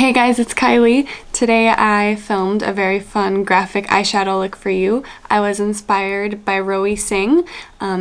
Hey guys, it's Kylie. Today I filmed a very fun graphic eyeshadow look for you. I was inspired by Rowi Singh.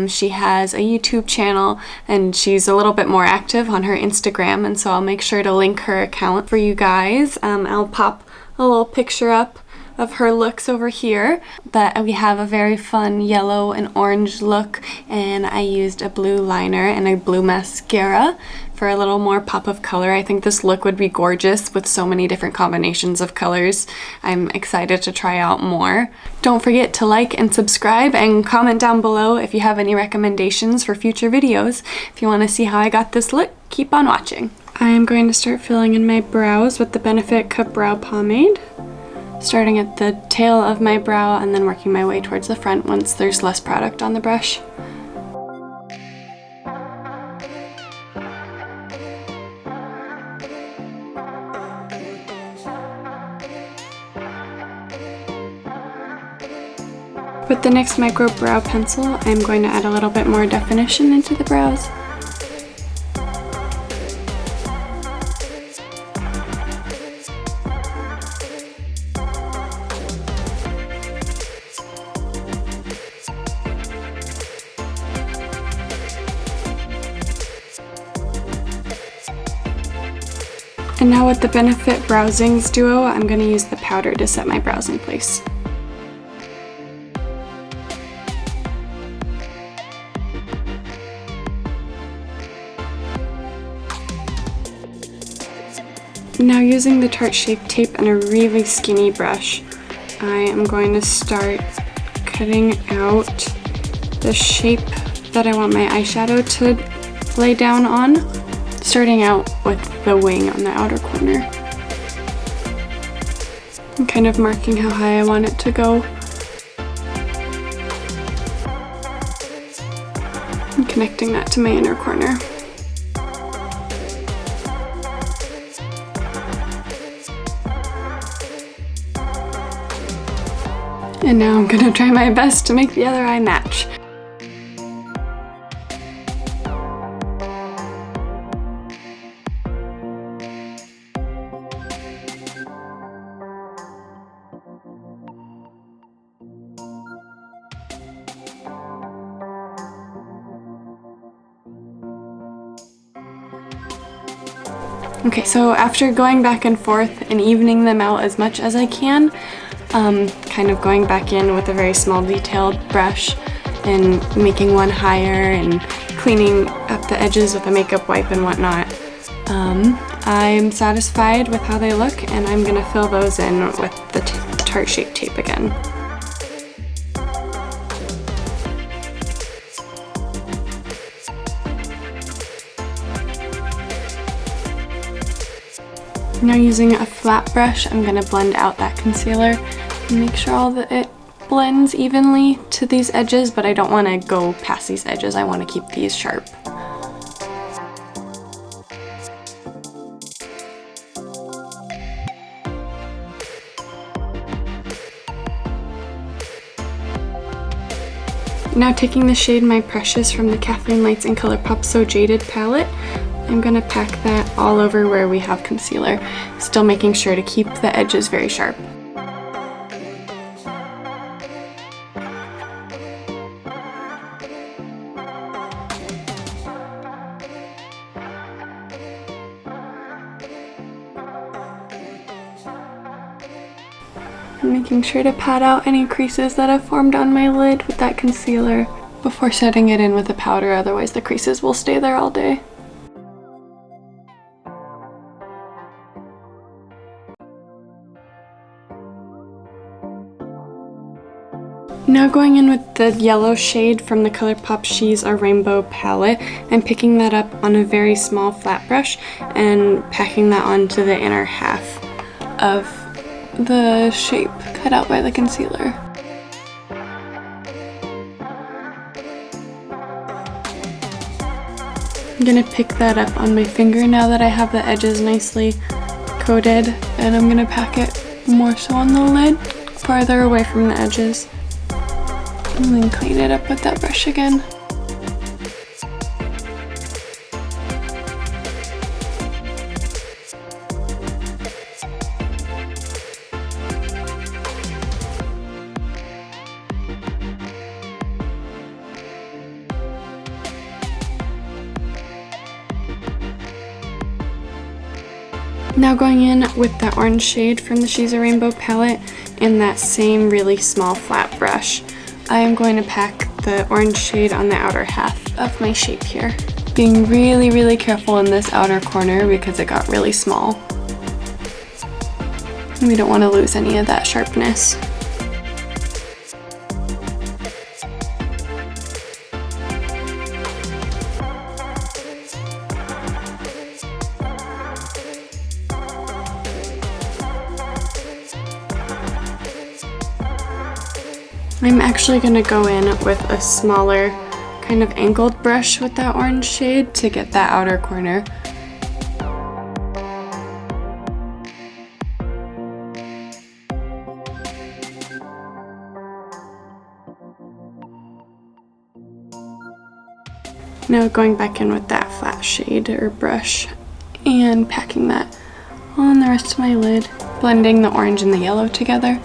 She has a YouTube channel and she's a little bit more active on her Instagram, and so I'll make sure to link her account for you guys. I'll pop a little picture up of her looks over here, but we have a very fun yellow and orange look, and I used a blue liner and a blue mascara for a little more pop of color. I think this look would be gorgeous with so many different combinations of colors. I'm excited to try out more. Don't forget to like and subscribe and comment down below if you have any recommendations for future videos. If you want to see how I got this look, keep on watching. I am going to start filling in my brows with the Benefit Cup Brow Pomade, starting at the tail of my brow and then working my way towards the front once there's less product on the brush. With the NYX Micro Brow Pencil, I'm going to add a little bit more definition into the brows. And now with the Benefit Brow ZINGS Duo, I'm going to use the powder to set my brows in place. Now using the Tarte Shape Tape and a really skinny brush, I am going to start cutting out the shape that I want my eyeshadow to lay down on, starting out with the wing on the outer corner. I'm kind of marking how high I want it to go. And connecting that to my inner corner. And now I'm gonna try my best to make the other eye match. Okay, so after going back and forth and evening them out as much as I can, kind of going back in with a very small detailed brush and making one higher and cleaning up the edges with a makeup wipe and whatnot. I'm satisfied with how they look, and I'm gonna fill those in with the Tarte Shape Tape again. Now using a flat brush, I'm going to blend out that concealer and make sure all that it blends evenly to these edges, but I don't want to go past these edges. I want to keep these sharp. Now taking the shade My Precious from the Kathleen Lights and Colourpop So Jaded palette, I'm going to pack that all over where we have concealer, still making sure to keep the edges very sharp. I'm making sure to pat out any creases that have formed on my lid with that concealer before setting it in with the powder, otherwise the creases will stay there all day. Now going in with the yellow shade from the Colourpop She's a Rainbow palette and picking that up on a very small flat brush and packing that onto the inner half of the shape cut out by the concealer. I'm gonna pick that up on my finger now that I have the edges nicely coated, and I'm gonna pack it more so on the lid, farther away from the edges. And then clean it up with that brush again. Now going in with that orange shade from the She's a Rainbow palette and that same really small flat brush, I am going to pack the orange shade on the outer half of my shape here. Being really, really careful in this outer corner because it got really small. And we don't want to lose any of that sharpness. I'm actually going to go in with a smaller kind of angled brush with that orange shade to get that outer corner. Now going back in with that flat shade or brush and packing that on the rest of my lid, blending the orange and the yellow together.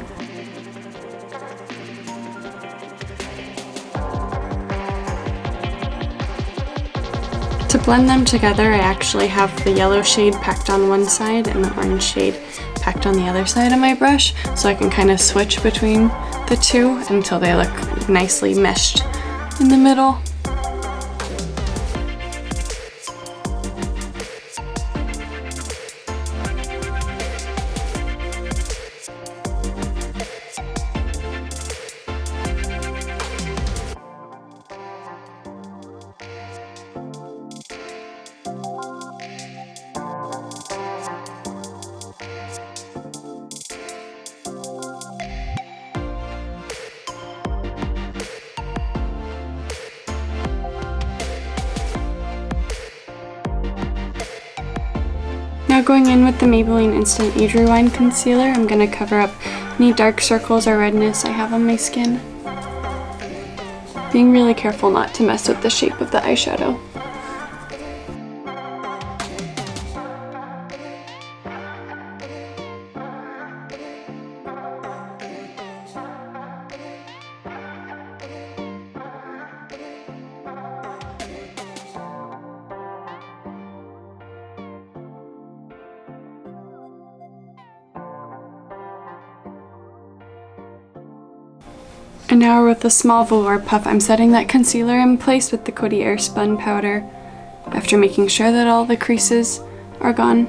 To blend them together, I actually have the yellow shade packed on one side and the orange shade packed on the other side of my brush, so I can kind of switch between the two until they look nicely meshed in the middle. Now going in with the Maybelline Instant Age Rewind Concealer, I'm going to cover up any dark circles or redness I have on my skin. Being really careful not to mess with the shape of the eyeshadow. And now with a small velour puff, I'm setting that concealer in place with the Coty Airspun powder after making sure that all the creases are gone.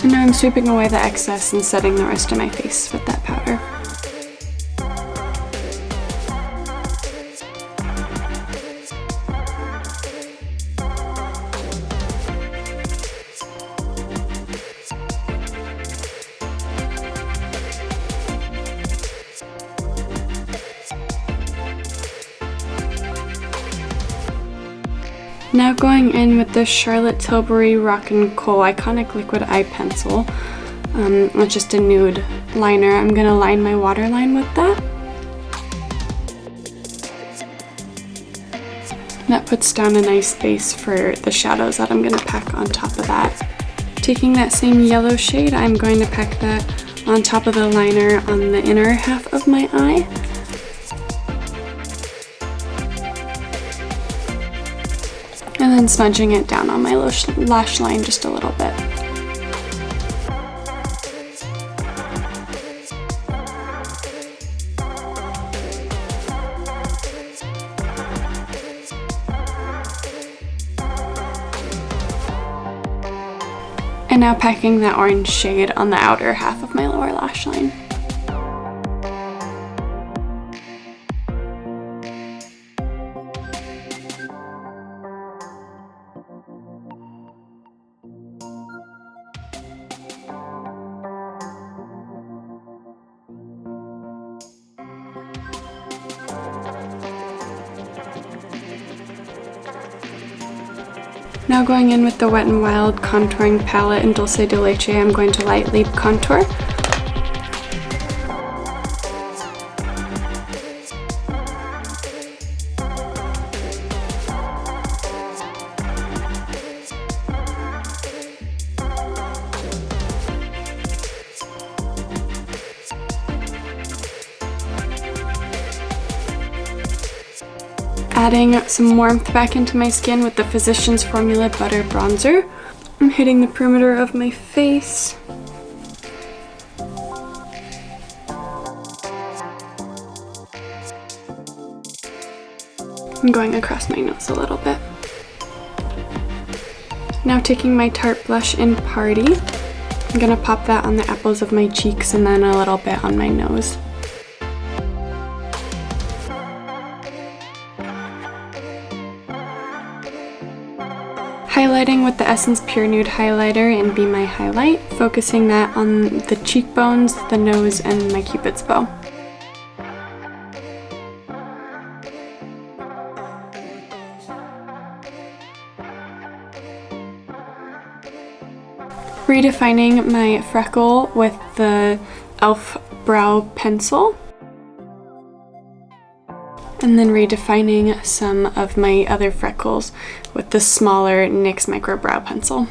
And now I'm sweeping away the excess and setting the rest of my face with that powder. Now going in with the Charlotte Tilbury Rockin' Kohl Iconic Liquid Eye Pencil with just a nude liner. I'm going to line my waterline with that. And that puts down a nice base for the shadows that I'm going to pack on top of that. Taking that same yellow shade, I'm going to pack that on top of the liner on the inner half of my eye. And then smudging it down on my lash line just a little bit. And now packing that orange shade on the outer half of my lower lash line. Now going in with the Wet n Wild contouring palette in Dulce de Leche, I'm going to lightly contour. adding some warmth back into my skin with the Physicians Formula Butter Bronzer. I'm hitting the perimeter of my face. I'm going across my nose a little bit. Now taking my Tarte blush in Party, I'm gonna pop that on the apples of my cheeks and then a little bit on my nose. Highlighting with the Essence Pure Nude highlighter in Be My Highlight, focusing that on the cheekbones, the nose, and my Cupid's bow. Redefining my freckle with the e.l.f. brow pencil. And then redefining some of my other freckles with the smaller NYX Micro Brow Pencil.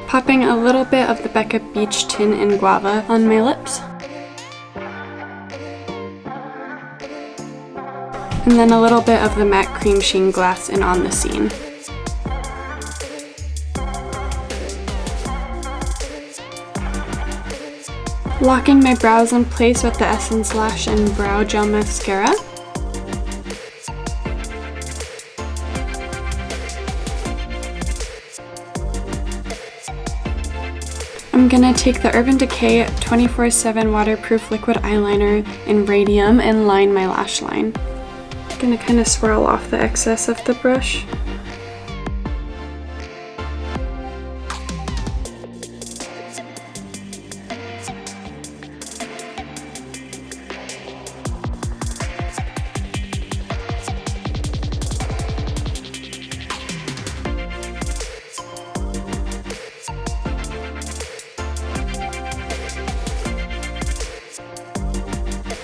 Popping a little bit of the BECCA Beach Tint in Guava on my lips. And then a little bit of the matte Cremesheen glass in On the Scene. Locking my brows in place with the Essence Lash and Brow Gel Mascara. I'm gonna take the Urban Decay 24/7 Waterproof Liquid Eyeliner in Radium and line my lash line. Gonna kind of swirl off the excess of the brush.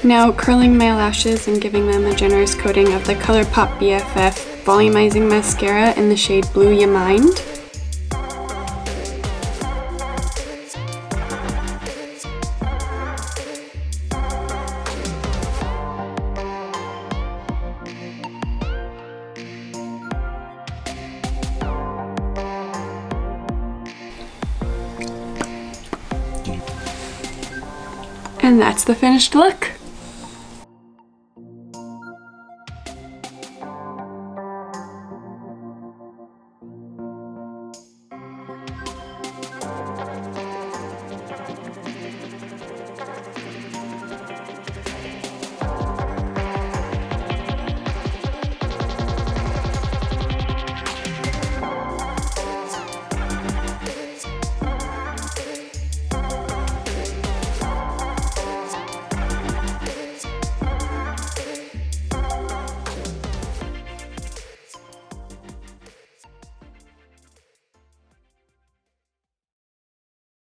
Now curling my lashes and giving them a generous coating of the Colourpop BFF Volumizing Mascara in the shade Blue Ya Mind. And that's the finished look.